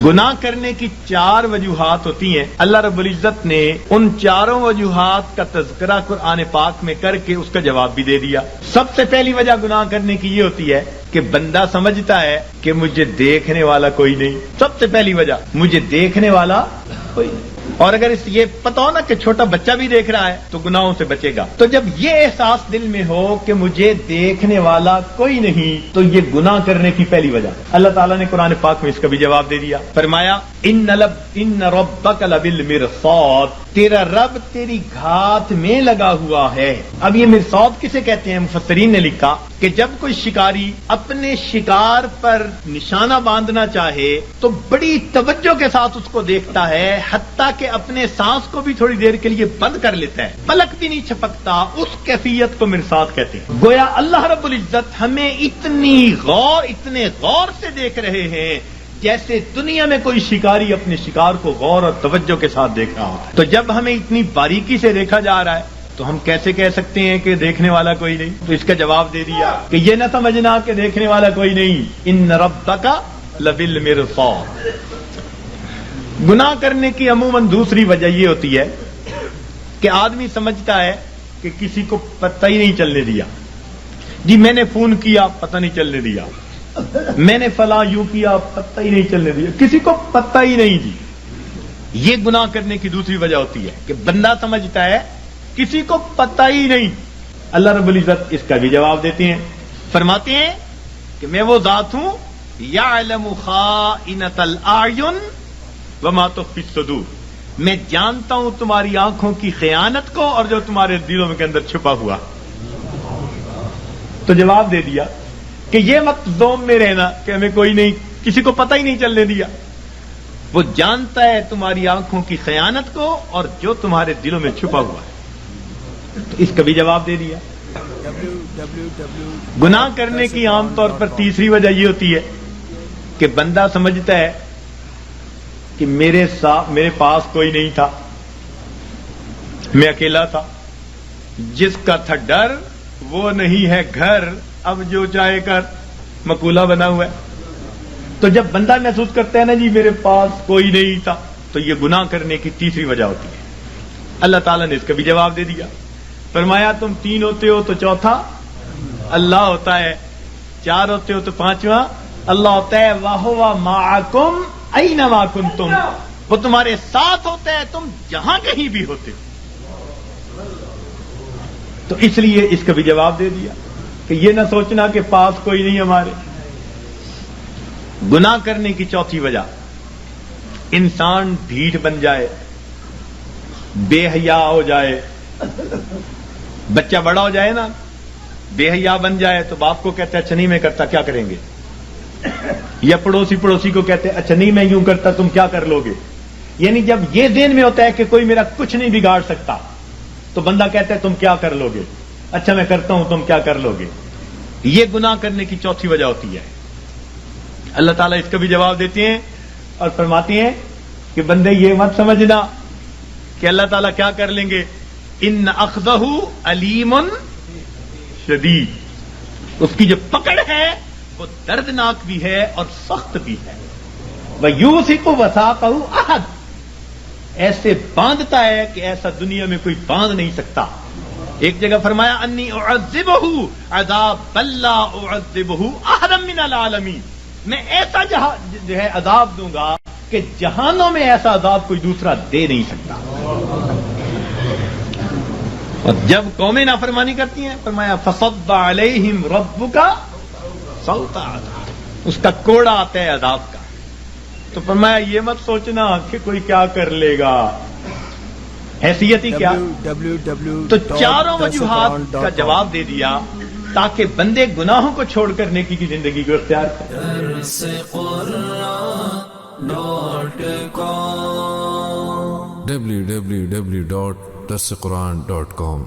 گناہ کرنے کی 4 وجوہات ہوتی ہیں. اللہ رب العزت نے ان 4 وجوہات کا تذکرہ قرآن پاک میں کر کے اس کا جواب بھی دے دیا. سب سے پہلی وجہ گناہ کرنے کی یہ ہوتی ہے کہ بندہ سمجھتا ہے کہ مجھے دیکھنے والا کوئی نہیں. سب سے پہلی وجہ مجھے دیکھنے والا کوئی نہیں. اور اگر اس یہ پتا ہو نا کہ چھوٹا بچہ بھی دیکھ رہا ہے تو گناہوں سے بچے گا. تو جب یہ احساس دل میں ہو کہ مجھے دیکھنے والا کوئی نہیں تو یہ گناہ کرنے کی پہلی وجہ. اللہ تعالیٰ نے قرآن پاک میں اس کا بھی جواب دے دیا. فرمایا ان ربک لبالمرصاد، تیرا رب تیری گھات میں لگا ہوا ہے. اب یہ مرصاد کسے کہتے ہیں؟ مفسرین نے لکھا کہ جب کوئی شکاری اپنے شکار پر نشانہ باندھنا چاہے تو بڑی توجہ کے ساتھ اس کو دیکھتا ہے، حتیٰ کہ اپنے سانس کو بھی تھوڑی دیر کے لیے بند کر لیتا ہے، پلک بھی نہیں چھپکتا. اس کیفیت کو مرصاد کہتے ہیں. گویا اللہ رب العزت ہمیں اتنے غور سے دیکھ رہے ہیں جیسے دنیا میں کوئی شکاری اپنے شکار کو غور اور توجہ کے ساتھ دیکھ رہا ہے. تو جب ہمیں اتنی باریکی سے دیکھا جا رہا ہے تو ہم کیسے کہہ سکتے ہیں کہ دیکھنے والا کوئی نہیں؟ تو اس کا جواب دے دیا کہ یہ نہ سمجھنا کہ دیکھنے والا کوئی نہیں. ان ربک لبالمرصاد. گناہ کرنے کی عموماً دوسری وجہ یہ ہوتی ہے کہ آدمی سمجھتا ہے کہ کسی کو پتہ ہی نہیں چلنے دیا. جی میں نے فون کیا، پتہ نہیں چلنے دیا. میں نے فلاں یوں کیا، پتہ ہی نہیں چلنے دیا. کسی کو پتہ ہی نہیں. جی یہ گناہ کرنے کی دوسری وجہ ہوتی ہے کہ بندہ سمجھتا ہے کسی کو پتہ ہی نہیں. اللہ رب العزت اس کا بھی جواب دیتے ہیں. فرماتے ہیں کہ میں وہ ذات ہوں یعلم خائنۃ الاعین وما تخفی الصدور. میں جانتا ہوں تمہاری آنکھوں کی خیانت کو اور جو تمہارے دلوں کے اندر چھپا ہوا. تو جواب دے دیا کہ یہ مت زوم میں رہنا کہ ہمیں کوئی نہیں، کسی کو پتہ ہی نہیں چلنے دیا. وہ جانتا ہے تمہاری آنکھوں کی خیانت کو اور جو تمہارے دلوں میں چھپا ہوا ہے. تو اس کا بھی جواب دے دیا. گناہ کرنے کی عام طور پر تیسری وجہ یہ ہوتی ہے کہ بندہ سمجھتا ہے کہ میرے پاس کوئی نہیں تھا، میں اکیلا تھا. جس کا تھا ڈر وہ نہیں ہے گھر، اب جو چاہے کر، مقولہ بنا ہوا ہے. تو جب بندہ محسوس کرتا ہے نا جی میرے پاس کوئی نہیں تھا، تو یہ گناہ کرنے کی تیسری وجہ ہوتی ہے. اللہ تعالیٰ نے اس کا بھی جواب دے دیا. فرمایا تم 3 ہوتے ہو تو چوتھا اللہ ہوتا ہے، 4 ہوتے ہو تو 5واں اللہ ہوتا ہے. وَهُوَ مَعَكُمْ أَيْنَمَا كُنْتُمْ. وہ تمہارے ساتھ ہوتا ہے تم جہاں کہیں بھی ہوتے ہو. تو اس لیے اس کا بھی جواب دے دیا کہ یہ نہ سوچنا کہ پاس کوئی نہیں ہمارے. گناہ کرنے کی چوتھی وجہ انسان ڈھیٹ بن جائے، بے حیا ہو جائے. بچہ بڑا ہو جائے نا، بے حیا بن جائے تو باپ کو کہتا ہے اچھا نہیں میں کرتا، کیا کریں گے؟ یا پڑوسی کو کہتے ہیں اچھا نہیں میں یوں کرتا، تم کیا کر لو گے؟ یعنی جب یہ ذہن میں ہوتا ہے کہ کوئی میرا کچھ نہیں بگاڑ سکتا تو بندہ کہتا ہے تم کیا کر لو گے؟ اچھا میں کرتا ہوں، تم کیا کر لو گے؟ یہ گناہ کرنے کی چوتھی وجہ ہوتی ہے. اللہ تعالیٰ اس کا بھی جواب دیتے ہیں اور فرماتے ہیں کہ بندے یہ مت سمجھنا کہ اللہ تعالیٰ کیا کر لیں گے. ان اخذہ علیم شدید. اس کی جو پکڑ ہے وہ دردناک بھی ہے اور سخت بھی ہے. وَيُوثِقُ وَثَاقَهُ أَحَدٌ. ایسے باندھتا ہے کہ ایسا دنیا میں کوئی باندھ نہیں سکتا. ایک جگہ فرمایا انی اعذبہ عذاب لا اعذبہ احدا من العالمین. میں ایسا جو ہے عذاب دوں گا کہ جہانوں میں ایسا عذاب کوئی دوسرا دے نہیں سکتا. اور جب قومیں نافرمانی کرتی ہیں فرمایا فصب علیہم ربک صوت عذاب. اس کا کوڑا آتا ہے عذاب کا. تو فرمایا یہ مت سوچنا کہ کوئی کیا کر لے گا. حیثیت ہی کیا. تو 4 وجوہات کا جواب دے دیا تاکہ بندے گناہوں کو چھوڑ کر نیکی کی زندگی کو اختیار کریں. www.darsequran.com